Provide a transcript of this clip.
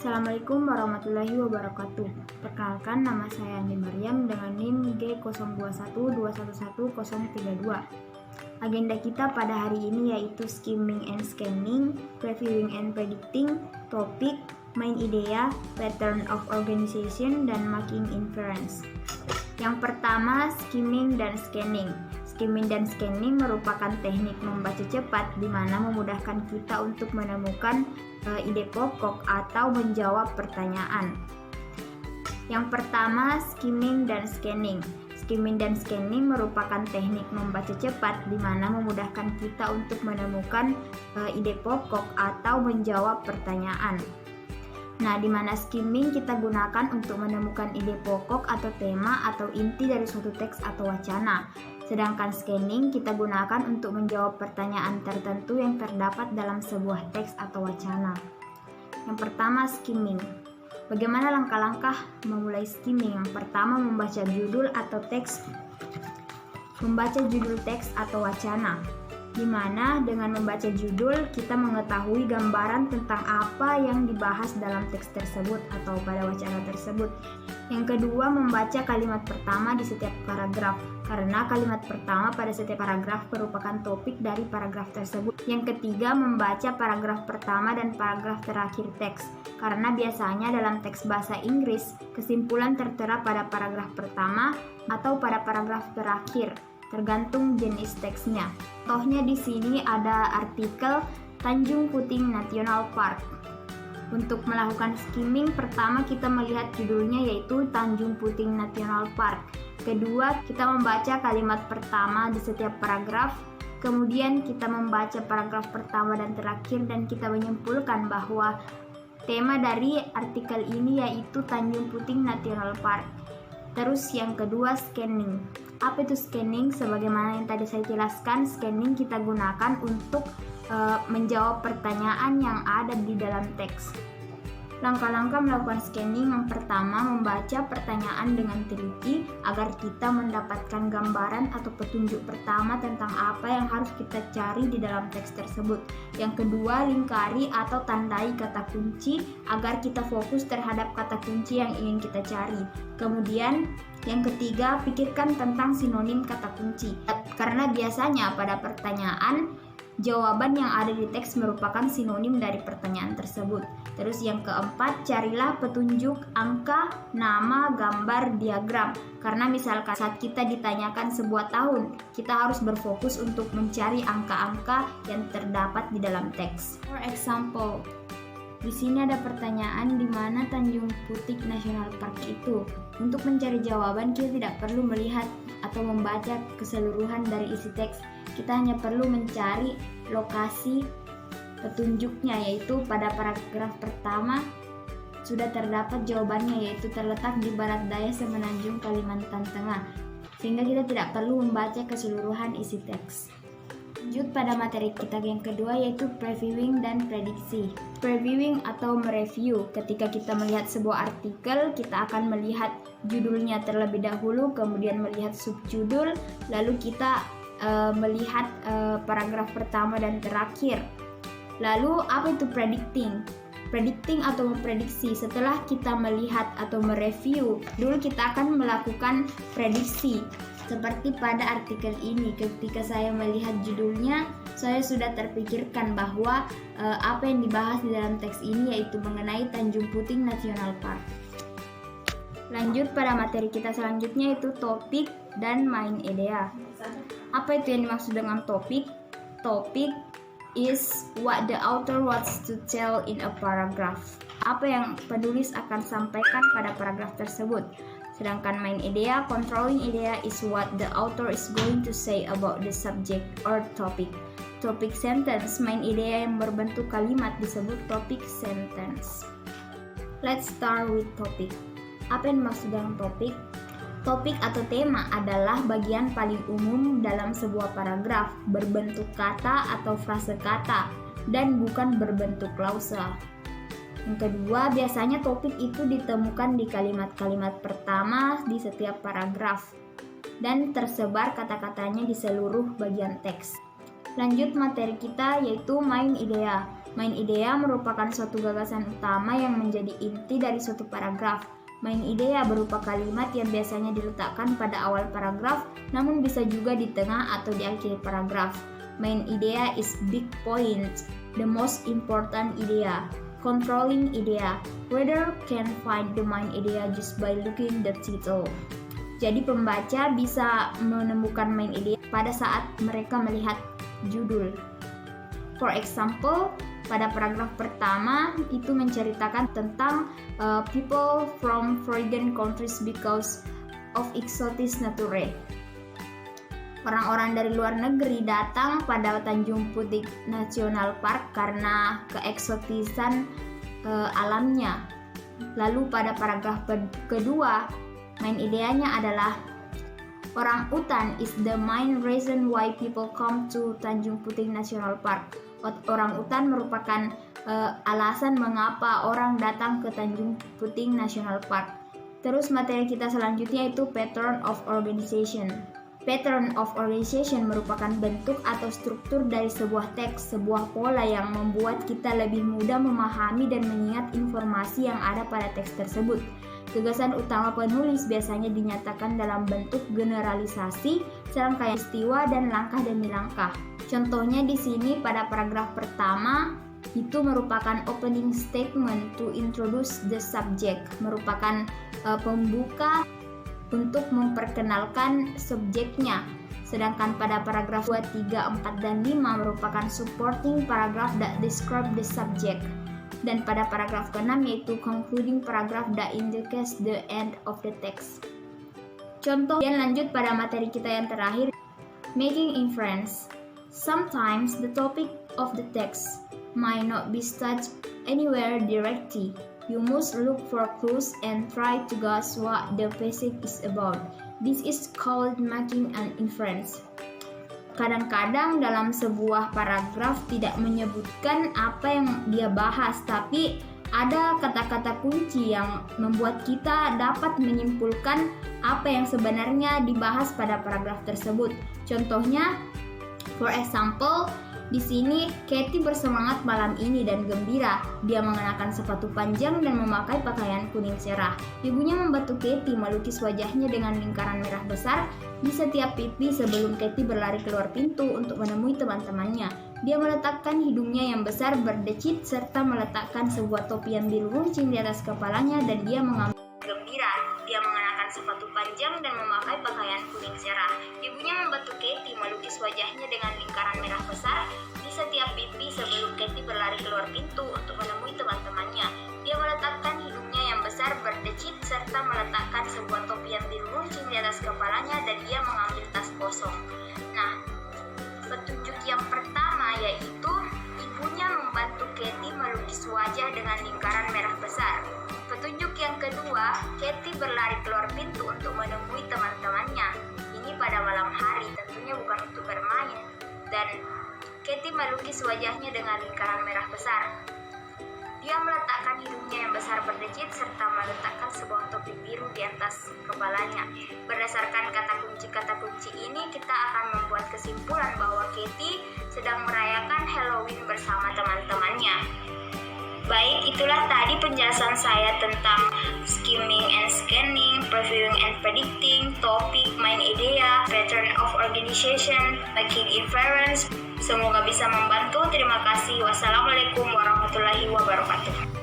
Assalamualaikum warahmatullahi wabarakatuh. Perkenalkan, nama saya Andi Maryam dengan NIM G0212111032. Agenda kita pada hari ini yaitu skimming and scanning, previewing and predicting, topik, main idea, pattern of organization, dan making inference. Yang pertama, skimming dan scanning. Skimming dan scanning merupakan teknik membaca cepat di mana memudahkan kita untuk menemukan ide pokok atau menjawab pertanyaan. Yang pertama, skimming dan scanning. Skimming dan scanning merupakan teknik membaca cepat di mana memudahkan kita untuk menemukan ide pokok atau menjawab pertanyaan. Nah, di mana skimming kita gunakan untuk menemukan ide pokok atau tema atau inti dari suatu teks atau wacana. Sedangkan scanning kita gunakan untuk menjawab pertanyaan tertentu yang terdapat dalam sebuah teks atau wacana. Yang pertama, skimming. Bagaimana langkah-langkah memulai skimming? Yang pertama, membaca judul atau teks. Membaca judul teks atau wacana, di mana dengan membaca judul kita mengetahui gambaran tentang apa yang dibahas dalam teks tersebut atau pada wacana tersebut. Yang kedua, membaca kalimat pertama di setiap paragraf, karena kalimat pertama pada setiap paragraf merupakan topik dari paragraf tersebut. Yang ketiga, membaca paragraf pertama dan paragraf terakhir teks, karena biasanya dalam teks bahasa Inggris kesimpulan tertera pada paragraf pertama atau pada paragraf terakhir, tergantung jenis teksnya. Contohnya di sini ada artikel Tanjung Puting National Park. Untuk melakukan skimming, pertama kita melihat judulnya yaitu Tanjung Puting National Park. Kedua, kita membaca kalimat pertama di setiap paragraf. Kemudian kita membaca paragraf pertama dan terakhir dan kita menyimpulkan bahwa tema dari artikel ini yaitu Tanjung Puting National Park. Terus yang kedua, scanning. Apa itu scanning? Sebagaimana yang tadi saya jelaskan, scanning kita gunakan untuk menjawab pertanyaan yang ada di dalam teks. Langkah-langkah melakukan scanning: yang pertama, membaca pertanyaan dengan teliti agar kita mendapatkan gambaran atau petunjuk pertama tentang apa yang harus kita cari di dalam teks tersebut. Yang kedua, lingkari atau tandai kata kunci agar kita fokus terhadap kata kunci yang ingin kita cari. Kemudian yang ketiga, pikirkan tentang sinonim kata kunci, karena biasanya pada pertanyaan jawaban yang ada di teks merupakan sinonim dari pertanyaan tersebut. Terus yang keempat, carilah petunjuk angka, nama, gambar, diagram. Karena misalkan saat kita ditanyakan sebuah tahun, kita harus berfokus untuk mencari angka-angka yang terdapat di dalam teks. For example, di sini ada pertanyaan di mana Tanjung Puting National Park itu. Untuk mencari jawaban, kita tidak perlu melihat atau membaca keseluruhan dari isi teks. Kita hanya perlu mencari lokasi petunjuknya, yaitu pada paragraf pertama sudah terdapat jawabannya, yaitu terletak di barat daya semenanjung Kalimantan Tengah, sehingga kita tidak perlu membaca keseluruhan isi teks. Lanjut pada materi kita yang kedua, yaitu previewing dan prediksi. Previewing atau mereview, ketika kita melihat sebuah artikel, kita akan melihat judulnya terlebih dahulu, kemudian melihat subjudul, lalu kita melihat paragraf pertama dan terakhir. Lalu apa itu predicting? Predicting atau memprediksi, setelah kita melihat atau mereview, dulu kita akan melakukan prediksi. Seperti pada artikel ini, ketika saya melihat judulnya, saya sudah terpikirkan bahwa apa yang dibahas di dalam teks ini yaitu mengenai Tanjung Puting National Park. Lanjut pada materi kita selanjutnya, yaitu topik dan main idea. Apa itu yang dimaksud dengan topik? Topik is what the author wants to tell in a paragraph. Apa yang penulis akan sampaikan pada paragraf tersebut. Sedangkan main idea, controlling idea, is what the author is going to say about the subject or topic. Topic sentence, main idea yang berbentuk kalimat disebut topic sentence. Let's start with topic. Apa yang dimaksud dengan topik? Topik atau tema adalah bagian paling umum dalam sebuah paragraf, berbentuk kata atau frase kata, dan bukan berbentuk klausa. Yang kedua, biasanya topik itu ditemukan di kalimat-kalimat pertama di setiap paragraf, dan tersebar kata-katanya di seluruh bagian teks. Lanjut materi kita, yaitu main idea. Main idea merupakan suatu gagasan utama yang menjadi inti dari suatu paragraf. Main idea berupa kalimat yang biasanya diletakkan pada awal paragraf, namun bisa juga di tengah atau di akhir paragraf. Main idea is big point, the most important idea. Controlling idea. Reader can find the main idea just by looking the title. Jadi pembaca bisa menemukan main idea pada saat mereka melihat judul. For example, pada paragraf pertama itu menceritakan tentang people from foreign countries because of exotic nature. Orang-orang dari luar negeri datang pada Tanjung Puting National Park karena keeksotisan alamnya. Lalu pada paragraf kedua, main ideanya adalah orang utan is the main reason why people come to Tanjung Puting National Park. Orang utan merupakan alasan mengapa orang datang ke Tanjung Puting National Park. Terus materi kita selanjutnya itu pattern of organization. Pattern of organization merupakan bentuk atau struktur dari sebuah teks, sebuah pola yang membuat kita lebih mudah memahami dan mengingat informasi yang ada pada teks tersebut. Gagasan utama penulis biasanya dinyatakan dalam bentuk generalisasi, serangkaian peristiwa dan langkah demi langkah. Contohnya di sini pada paragraf pertama itu merupakan opening statement to introduce the subject, merupakan pembuka untuk memperkenalkan subjeknya. Sedangkan pada paragraf 2, 3, 4, dan 5 merupakan supporting paragraph that describe the subject. Dan pada paragraf ke-6 yaitu concluding paragraph that indicates the end of the text. Contoh, dan lanjut pada materi kita yang terakhir, making inference. Sometimes the topic of the text might not be stated anywhere directly. You must look for clues and try to guess what the passage is about. This is called making an inference. Kadang-kadang dalam sebuah paragraf tidak menyebutkan apa yang dia bahas, tapi ada kata-kata kunci yang membuat kita dapat menyimpulkan apa yang sebenarnya dibahas pada paragraf tersebut. Contohnya, for example, di sini Katie bersemangat malam ini dan gembira. Dia mengenakan sepatu panjang dan memakai pakaian kuning cerah. Ibunya membantu Katie melukis wajahnya dengan lingkaran merah besar di setiap pipi sebelum Katie berlari keluar pintu untuk menemui teman-temannya. Dia meletakkan hidungnya yang besar berdecit serta meletakkan sebuah topi yang biru runcing di atas kepalanya dan dia mengambil gembira. Dia mengenakan sepatu panjang dan memakai pakaian kuning cerah. Ibunya membantu Katie melukis wajahnya dengan lingkaran merah besar di setiap pipi sebelum Katie berlari keluar pintu untuk menemui teman-temannya. Dia meletakkan hidungnya yang besar berdecit serta meletakkan sebuah topi yang biru runcing di atas kepalanya dan dia mengambil tas kosong. Nah, petunjuk yang pertama yaitu ibunya membantu Katie melukis wajah dengan lingkaran merah besar. Petunjuk yang kedua, Katie berlari keluar pintu untuk menemui teman-temannya. Ini pada malam hari, tentunya bukan untuk bermain. Dan Katie melukis wajahnya dengan lingkaran merah besar. Dia meletakkan hidungnya yang besar berdecit serta meletakkan sebuah topi biru di atas kepalanya. Berdasarkan kata kunci ini, kita akan membuat kesimpulan bahwa Katie sedang merayakan Halloween bersama teman-temannya. Baik, itulah tadi penjelasan saya tentang skimming and scanning, previewing and predicting, topik, main idea, pattern of organization, making inference. Semoga bisa membantu. Terima kasih. Wassalamualaikum warahmatullahi wabarakatuh.